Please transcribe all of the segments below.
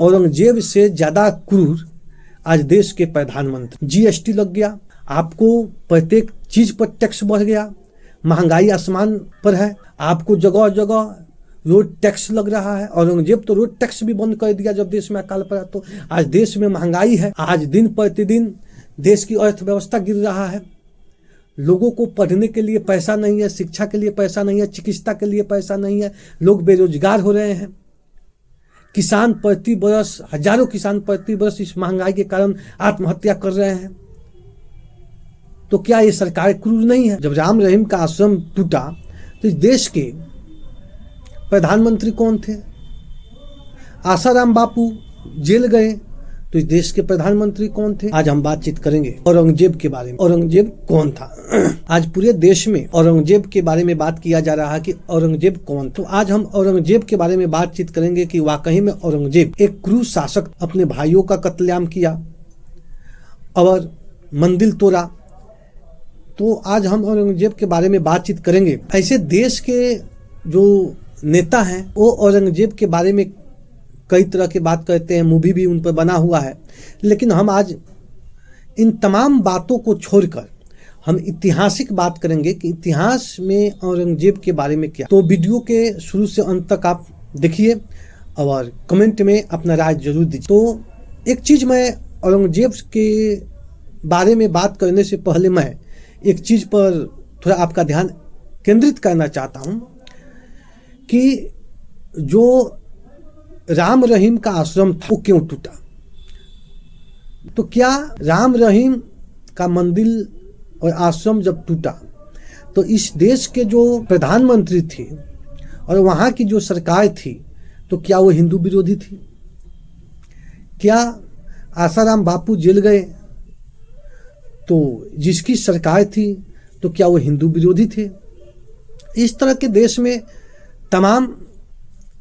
औरंगजेब से ज्यादा क्रूर आज देश के प्रधानमंत्री। जीएसटी लग गया, आपको प्रत्येक चीज पर टैक्स बढ़ गया, महंगाई आसमान पर है, आपको जगह जगह रोड टैक्स लग रहा है। औरंगजेब तो रोड टैक्स भी बंद कर दिया जब देश में अकाल पड़ा। तो आज देश में महंगाई है, आज दिन प्रतिदिन देश की अर्थव्यवस्था गिर रहा है, लोगों को पढ़ने के लिए पैसा नहीं है, शिक्षा के लिए पैसा नहीं है, चिकित्सा के लिए पैसा नहीं है, लोग बेरोजगार हो रहे हैं। किसान प्रति बरस, हजारों किसान प्रति बरस इस महंगाई के कारण आत्महत्या कर रहे हैं। तो क्या ये सरकार क्रूर नहीं है? जब राम रहीम का आश्रम टूटा तो इस देश के प्रधानमंत्री कौन थे? आसाराम बापू जेल गए तो इस देश के प्रधानमंत्री कौन थे? आज हम बातचीत करेंगे औरंगजेब के बारे में। औरंगजेब कौन था? आज पूरे देश में औरंगजेब के बारे में बात किया जा रहा है कि औरंगजेब कौन। तो आज हम औरंगजेब के बारे में बातचीत करेंगे कि वाकई में औरंगजेब एक क्रूर शासक, अपने भाइयों का कत्लेआम किया और मंदिर तोड़ा। तो आज हम औरंगजेब के बारे में बातचीत करेंगे। ऐसे देश के जो नेता हैं वो औरंगजेब के बारे में कई तरह की बात करते हैं, मूवी भी उन पर बना हुआ है। लेकिन हम आज इन तमाम बातों को छोड़कर हम ऐतिहासिक बात करेंगे कि इतिहास में औरंगजेब के बारे में क्या। तो वीडियो के शुरू से अंत तक आप देखिए और कमेंट में अपना राय जरूर दीजिए। तो एक चीज़ मैं औरंगजेब के बारे में बात करने से पहले मैं एक चीज़ पर थोड़ा आपका ध्यान केंद्रित करना चाहता हूँ कि जो राम रहीम का आश्रम था वो क्यों टूटा। तो क्या राम रहीम का मंदिर और आश्रम जब टूटा तो इस देश के जो प्रधानमंत्री थे और वहाँ की जो सरकार थी तो क्या वो हिंदू विरोधी थी? क्या आसाराम बापू जेल गए तो जिसकी सरकार थी तो क्या वो हिंदू विरोधी थे? इस तरह के देश में तमाम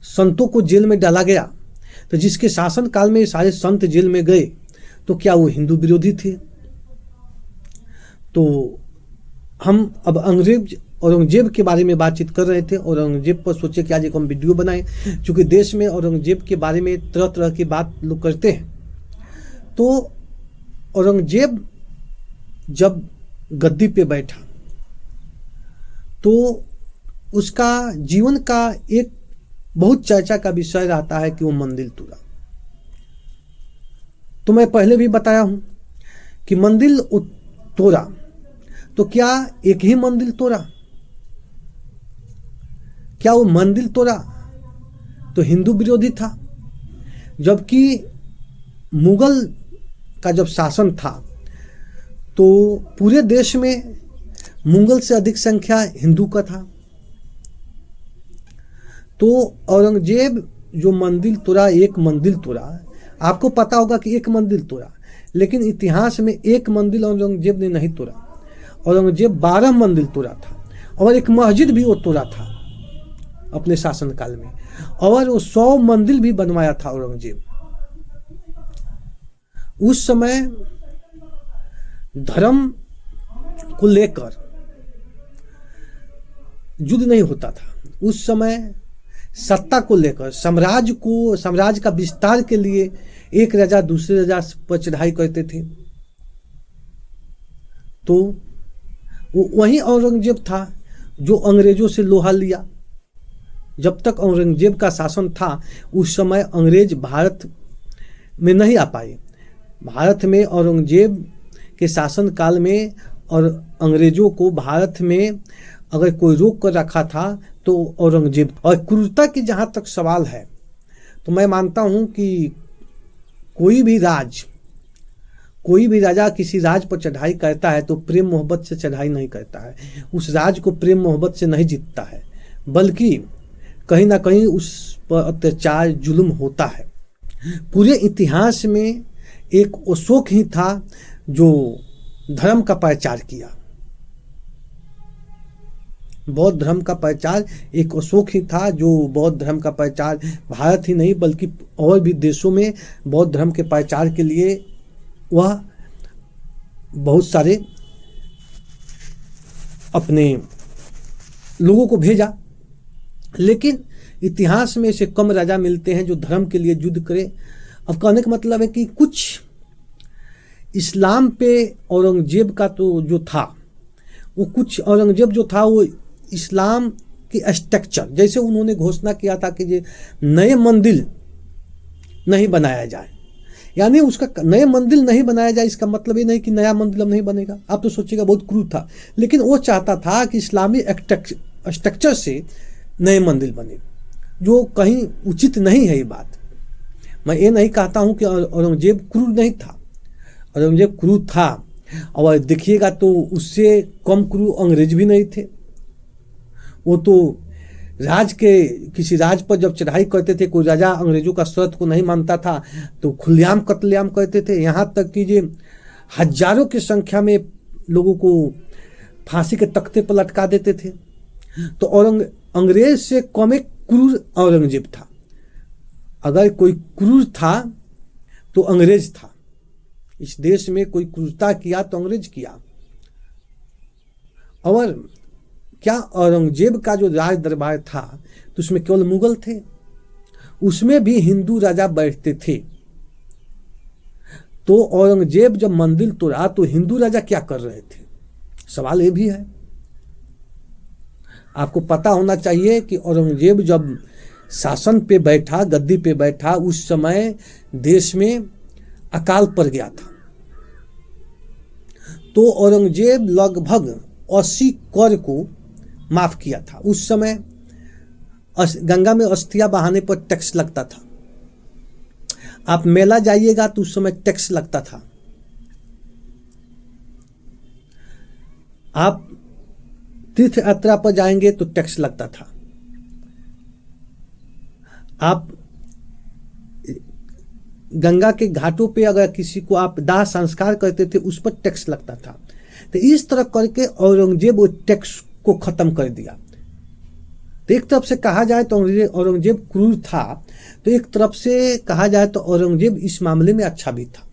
संतों को जेल में डाला गया तो जिसके शासन काल में सारे संत जेल में गए तो क्या वो हिंदू विरोधी थे? तो हम अब औरंगजेब के बारे में बातचीत कर रहे थे। औरंगजेब पर सोचे कि आज एक हम वीडियो बनाएं, क्योंकि देश में औरंगजेब के बारे में तरह तरह की बात लोग करते हैं। तो औरंगजेब जब गद्दी पे बैठा तो उसका जीवन का एक बहुत चर्चा का विषय रहता है कि वो मंदिर तोड़ा। तो मैं पहले भी बताया हूं कि मंदिर तोड़ा तो क्या एक ही मंदिर तोड़ा? क्या वो मंदिर तोड़ा तो हिंदू विरोधी था? जबकि मुगल का जब शासन था तो पूरे देश में मुगल से अधिक संख्या हिंदू का था। तो औरंगजेब जो मंदिर तोड़ा, एक मंदिर तोड़ा, आपको पता होगा कि एक मंदिर तोड़ा, लेकिन इतिहास में एक मंदिर औरंगजेब ने नहीं तोड़ा। औरंगजेब 12 मंदिर तोड़ा था और एक मस्जिद भी वो तोड़ा था अपने शासनकाल में, और वो 100 मंदिर भी बनवाया था औरंगजेब। उस समय धर्म को लेकर युद्ध नहीं होता था। उस समय सत्ता को लेकर, साम्राज्य का विस्तार के लिए एक राजा दूसरे राजा पर चढ़ाई करते थे। तो वो वही औरंगजेब था जो अंग्रेजों से लोहा लिया। जब तक औरंगजेब का शासन था उस समय अंग्रेज भारत में नहीं आ पाए। भारत में औरंगजेब के शासन काल में और अंग्रेजों को भारत में अगर कोई रोक कर रखा था तो औरंगजेब। और क्रूरता की जहाँ तक सवाल है तो मैं मानता हूँ कि कोई भी राजा किसी राज पर चढ़ाई करता है तो प्रेम मोहब्बत से चढ़ाई नहीं करता है, उस राज को प्रेम मोहब्बत से नहीं जीतता है, बल्कि कहीं ना कहीं उस पर अत्याचार जुल्म होता है। पूरे इतिहास में एक अशोक ही था जो धर्म का प्रचार किया। बौद्ध धर्म का प्रचार एक अशोक ही था जो बौद्ध धर्म का प्रचार भारत ही नहीं बल्कि और भी देशों में बौद्ध धर्म के प्रचार के लिए वह बहुत सारे अपने लोगों को भेजा। लेकिन इतिहास में ऐसे कम राजा मिलते हैं जो धर्म के लिए युद्ध करे अब कहने का मतलब है कि कुछ इस्लाम पे औरंगजेब का तो जो था वो कुछ औरंगजेब जो था वो इस्लाम की स्ट्रक्चर, जैसे उन्होंने घोषणा किया था कि ये नए मंदिर नहीं बनाया जाए, यानी उसका नए मंदिर नहीं बनाया जाए, इसका मतलब ये नहीं कि नया मंदिर अब नहीं बनेगा। आप तो सोचिएगा बहुत क्रूर था, लेकिन वो चाहता था कि इस्लामी स्ट्रक्चर से नए मंदिर बने, जो कहीं उचित नहीं है ये बात। मैं ये नहीं कहता हूँ कि औरंगजेब क्रूर नहीं था, औरंगजेब क्रूर था, और देखिएगा तो उससे कम क्रूर अंग्रेज भी नहीं थे। वो तो किसी राज पर जब चढ़ाई करते थे, कोई राजा अंग्रेजों का शर्त को नहीं मानता था तो खुलेआम कत्लेआम करते थे, यहाँ तक कि ये हजारों की संख्या में लोगों को फांसी के तख्ते पर लटका देते थे। तो अंग्रेज से कम एक क्रूर औरंगजेब था। अगर कोई क्रूर था तो अंग्रेज था। इस देश में कोई क्रूरता किया तो अंग्रेज किया। और क्या औरंगजेब का जो राज दरबार था तो उसमें केवल मुगल थे? उसमें भी हिंदू राजा बैठते थे। तो औरंगजेब जब मंदिर तोड़ा तो हिंदू राजा क्या कर रहे थे? सवाल ये भी है। आपको पता होना चाहिए कि औरंगजेब जब शासन पे बैठा, गद्दी पे बैठा, उस समय देश में अकाल पड़ गया था। तो औरंगजेब लगभग 80 कर को माफ किया था। उस समय गंगा में अस्थियां बहाने पर टैक्स लगता था। आप मेला जाइएगा तो उस समय टैक्स लगता था। आप तीर्थ यात्रा पर जाएंगे तो टैक्स लगता था। आप गंगा के घाटों पे अगर किसी को आप दाह संस्कार करते थे उस पर टैक्स लगता था। तो इस तरह करके औरंगजेब वो टैक्स को खत्म कर दिया। तो एक तरफ से कहा जाए तो औरंगजेब क्रूर था, तो एक तरफ से कहा जाए तो औरंगजेब इस मामले में अच्छा भी था।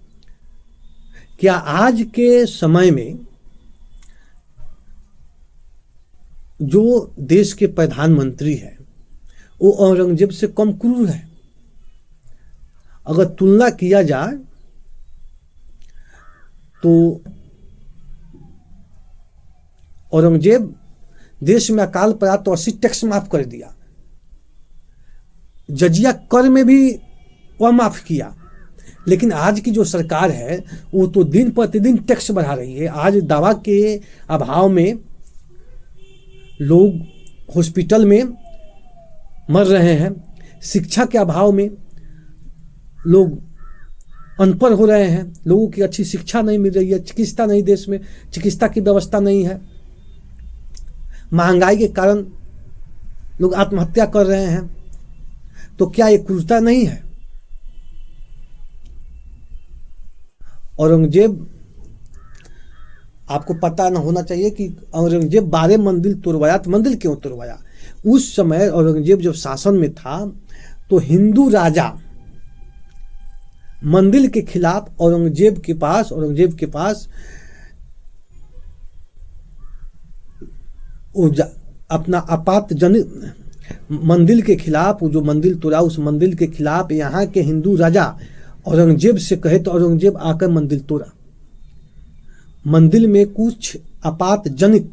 क्या आज के समय में जो देश के प्रधानमंत्री है वो औरंगजेब से कम क्रूर है? अगर तुलना किया जाए तो औरंगजेब देश में अकाल पड़ा तो 80 टैक्स माफ कर दिया, जजिया कर में भी वह माफ किया। लेकिन आज की जो सरकार है वो तो दिन प्रतिदिन टैक्स बढ़ा रही है। आज दवा के अभाव में लोग हॉस्पिटल में मर रहे हैं, शिक्षा के अभाव में लोग अनपढ़ हो रहे हैं, लोगों की अच्छी शिक्षा नहीं मिल रही है, चिकित्सा नहीं, देश में चिकित्सा की व्यवस्था नहीं है, महंगाई के कारण लोग आत्महत्या कर रहे हैं। तो क्या ये क्रूरता नहीं है? औरंगजेब, आपको पता न होना चाहिए कि औरंगजेब 12 मंदिर तोड़वाया। तो मंदिर क्यों तोड़वाया? उस समय औरंगजेब जब शासन में था तो हिंदू राजा मंदिर के खिलाफ औरंगजेब के पास अपना आपातजनित मंदिर के खिलाफ, जो मंदिर तोड़ा उस मंदिर के खिलाफ यहाँ के हिंदू राजा औरंगजेब से कहे तो औरंगजेब आकर मंदिर तोड़ा। मंदिर में कुछ आपातजनित,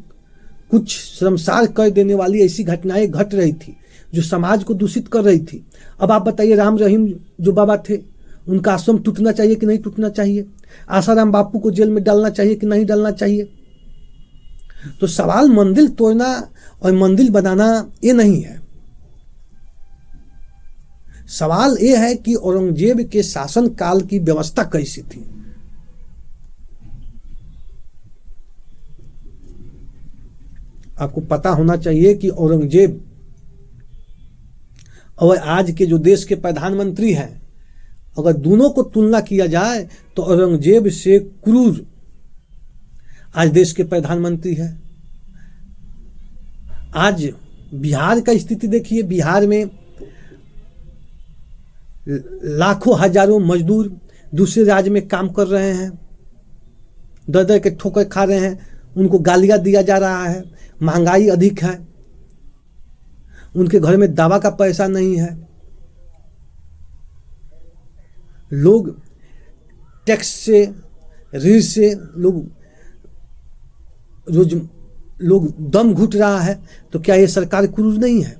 कुछ शर्मसार कर देने वाली ऐसी घटनाएं घट रही थी जो समाज को दूषित कर रही थी। अब आप बताइए, राम रहीम जो बाबा थे उनका आश्रम टूटना चाहिए कि नहीं टूटना चाहिए? आसाराम बापू को जेल में डालना चाहिए कि नहीं डालना चाहिए? तो सवाल मंदिर तोड़ना और मंदिर बनाना ये नहीं है। सवाल ये है कि औरंगजेब के शासन काल की व्यवस्था कैसी थी। आपको पता होना चाहिए कि औरंगजेब और आज के जो देश के प्रधानमंत्री हैं, अगर दोनों को तुलना किया जाए तो औरंगजेब से क्रूर आज देश के प्रधानमंत्री है। आज बिहार का स्थिति देखिए, बिहार में लाखों हजारों मजदूर दूसरे राज्य में काम कर रहे हैं, दर दर के ठोकर खा रहे हैं, उनको गालियां दिया जा रहा है, महंगाई अधिक है, उनके घर में दवा का पैसा नहीं है। लोग टैक्स से, ऋण से लोग दम घुट रहा है, तो क्या ये सरकार क्रूर नहीं है?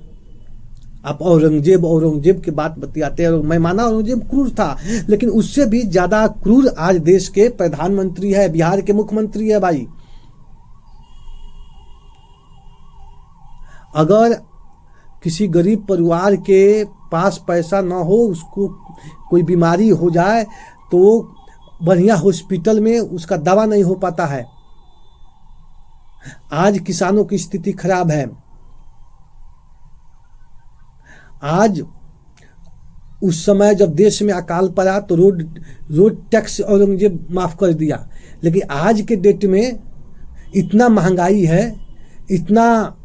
आप औरंगजेब की बात बतियाते हैं, और मैं माना औरंगजेब क्रूर था, लेकिन उससे भी ज्यादा क्रूर आज देश के प्रधानमंत्री है, बिहार के मुख्यमंत्री है भाई। अगर किसी गरीब परिवार के पास पैसा ना हो, उसको कोई बीमारी हो जाए, तो बढ़िया हॉस्पिटल में उसका दवा नहीं हो पाता है। आज किसानों की स्थिति खराब है। आज उस समय जब देश में अकाल पड़ा तो रोड टैक्स औरंगजेब माफ कर दिया, लेकिन आज के डेट में इतना महंगाई है, इतना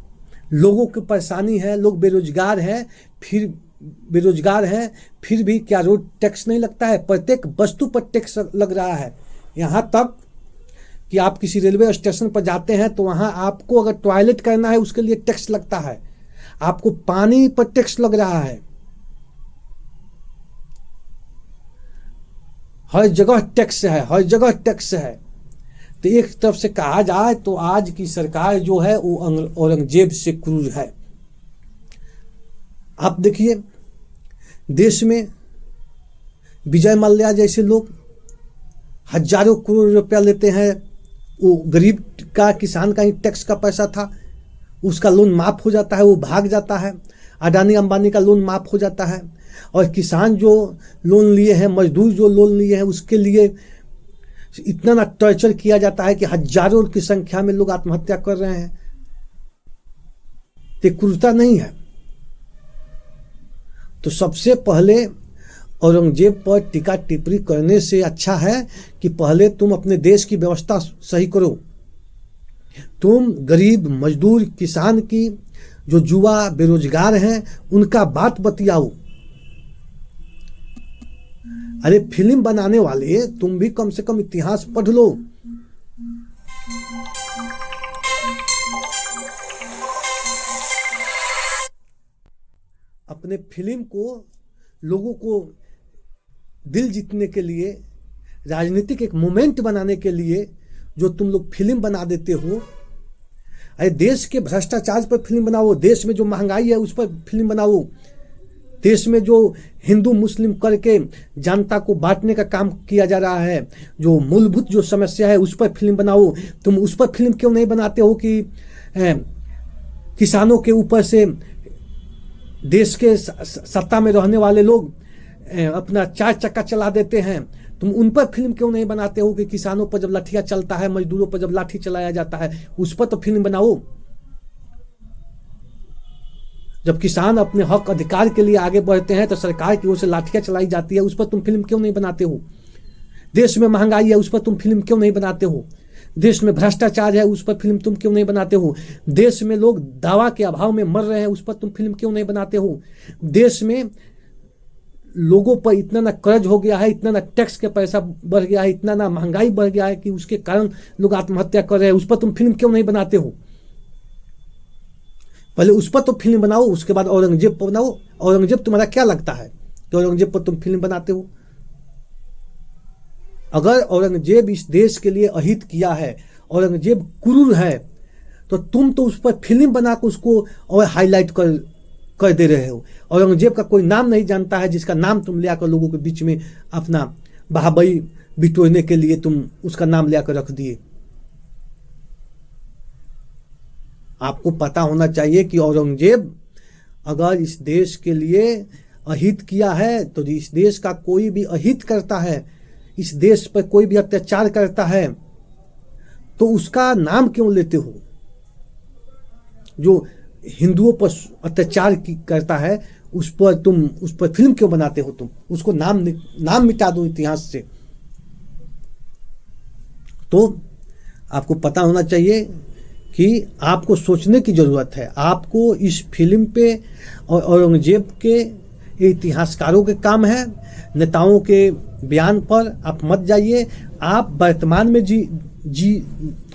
लोगों की परेशानी है, लोग बेरोजगार हैं, फिर भी क्या रोड टैक्स नहीं लगता है? प्रत्येक वस्तु पर टैक्स लग रहा है। यहाँ तक कि आप किसी रेलवे स्टेशन पर जाते हैं तो वहाँ आपको अगर टॉयलेट करना है उसके लिए टैक्स लगता है, आपको पानी पर टैक्स लग रहा है, हर जगह टैक्स है, हर जगह टैक्स है। तो एक तरफ से कहा जाए तो आज की सरकार जो है वो औरंगजेब से क्रूर है। आप देखिए, देश में विजय माल्या जैसे लोग हजारों करोड़ रुपया लेते हैं, वो गरीब का, किसान का ही टैक्स का पैसा था, उसका लोन माफ हो जाता है, वो भाग जाता है। अडानी अंबानी का लोन माफ हो जाता है, और किसान जो लोन लिए हैं, मजदूर जो लोन लिए हैं, उसके लिए इतना ना टॉर्चर किया जाता है कि हजारों की संख्या में लोग आत्महत्या कर रहे हैं। ये क्रूरता नहीं है? तो सबसे पहले औरंगजेब पर टीका टिप्पणी करने से अच्छा है कि पहले तुम अपने देश की व्यवस्था सही करो। तुम गरीब, मजदूर, किसान की, जो युवा बेरोजगार हैं, उनका बात बतियाओ। अरे फिल्म बनाने वाले, तुम भी कम से कम इतिहास पढ़ लो। अपने फिल्म को, लोगों को दिल जीतने के लिए, राजनीतिक एक मोमेंट बनाने के लिए जो तुम लोग फिल्म बना देते हो, अरे देश के भ्रष्टाचार पर फिल्म बनाओ, देश में जो महंगाई है उस पर फिल्म बनाओ, देश में जो हिंदू मुस्लिम करके जनता को बांटने का काम किया जा रहा है, जो मूलभूत जो समस्या है उस पर फिल्म बनाओ। तुम उस पर फिल्म क्यों नहीं बनाते हो कि किसानों के ऊपर से देश के सत्ता में रहने वाले लोग अपना 4 चक्का चला देते हैं? तुम उन पर फिल्म क्यों नहीं बनाते हो कि किसानों पर जब लाठियां चलता है, मजदूरों पर जब लाठी चलाया जाता है, उस पर तो फिल्म बनाओ। जब किसान अपने हक अधिकार के लिए आगे बढ़ते हैं तो सरकार की ओर से लाठियां चलाई जाती है, उस पर तुम फिल्म क्यों नहीं बनाते हो? देश में महंगाई है, उस पर तुम फिल्म क्यों नहीं बनाते हो? देश में भ्रष्टाचार है, उस पर फिल्म तुम क्यों नहीं बनाते हो? देश में लोग दवा के अभाव में मर रहे हैं, उस पर तुम फिल्म क्यों नहीं बनाते हो? देश में लोगों पर इतना ना कर्ज हो गया है, इतना ना टैक्स के पैसा बढ़ गया है, इतना ना महंगाई बढ़ गया है कि उसके कारण लोग आत्महत्या कर रहे हैं, उस पर तुम फिल्म क्यों नहीं बनाते हो? पहले उस पर तो फिल्म बनाओ, उसके बाद औरंगजेब पर बनाओ। औरंगजेब तुम्हारा क्या लगता है कि औरंगजेब पर तुम फिल्म बनाते हो? अगर औरंगजेब इस देश के लिए अहित किया है, औरंगजेब क्रूर है, तो तुम तो उस पर फिल्म बनाकर उसको और हाईलाइट कर दे रहे हो। औरंगजेब का कोई नाम नहीं जानता है, जिसका नाम तुम ले आकर लोगों के बीच में अपना बहाबई बिटोरने के लिए तुम उसका नाम ले आकर रख दिए। आपको पता होना चाहिए कि औरंगजेब अगर इस देश के लिए अहित किया है, तो इस देश का कोई भी अहित करता है, इस देश पर कोई भी अत्याचार करता है, तो उसका नाम क्यों लेते हो? जो हिंदुओं पर अत्याचार करता है उस पर फिल्म क्यों बनाते हो? तुम उसको नाम मिटा दो इतिहास से। तो आपको पता होना चाहिए कि आपको सोचने की जरूरत है। आपको इस फिल्म पे और औरंगजेब के इतिहासकारों के काम है, नेताओं के बयान पर आप मत जाइए। आप वर्तमान में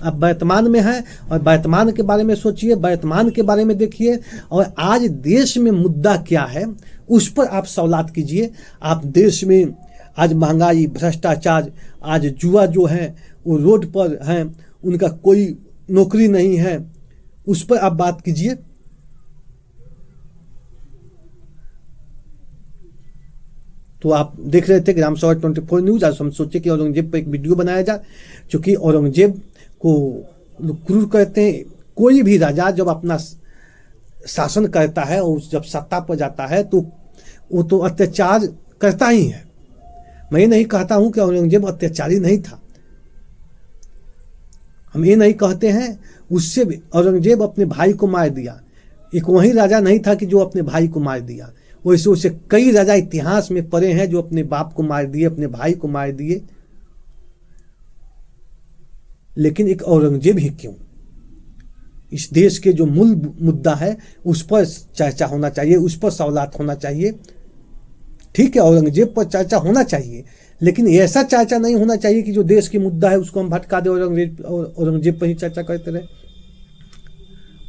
आप वर्तमान में हैं और वर्तमान के बारे में सोचिए, वर्तमान के बारे में देखिए, और आज देश में मुद्दा क्या है उस पर आप सवालात कीजिए। आप देश में आज महंगाई, भ्रष्टाचार, आज जुआ जो है वो रोड पर हैं, उनका कोई नौकरी नहीं है, उस पर आप बात कीजिए। तो आप देख रहे थे ग्राम सभा 24 न्यूज। आज हम सोचे कि औरंगजेब पर एक वीडियो बनाया जाए, क्योंकि औरंगजेब को लोग क्रूर कहते हैं। कोई भी राजा जब अपना शासन करता है और जब सत्ता पर जाता है तो वो तो अत्याचार करता ही है। मैं ये नहीं कहता हूं कि औरंगजेब अत्याचारी नहीं था, हम ये नहीं कहते हैं। उससे भी औरंगजेब अपने भाई को मार दिया, एक वही राजा नहीं था कि जो अपने भाई को मार दिया। वैसे वैसे कई राजा इतिहास में पड़े हैं जो अपने बाप को मार दिए, अपने भाई को मार दिए। लेकिन एक औरंगजेब ही क्यों? इस देश के जो मूल मुद्दा है उस पर चर्चा होना चाहिए, उस पर सवालात होना चाहिए। ठीक है, औरंगजेब पर चर्चा होना चाहिए, लेकिन ऐसा चर्चा नहीं होना चाहिए कि जो देश की मुद्दा है उसको हम भटका दे, औरंगजेब पर ही चर्चा करते रहे।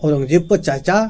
औरंगजेब पर चर्चा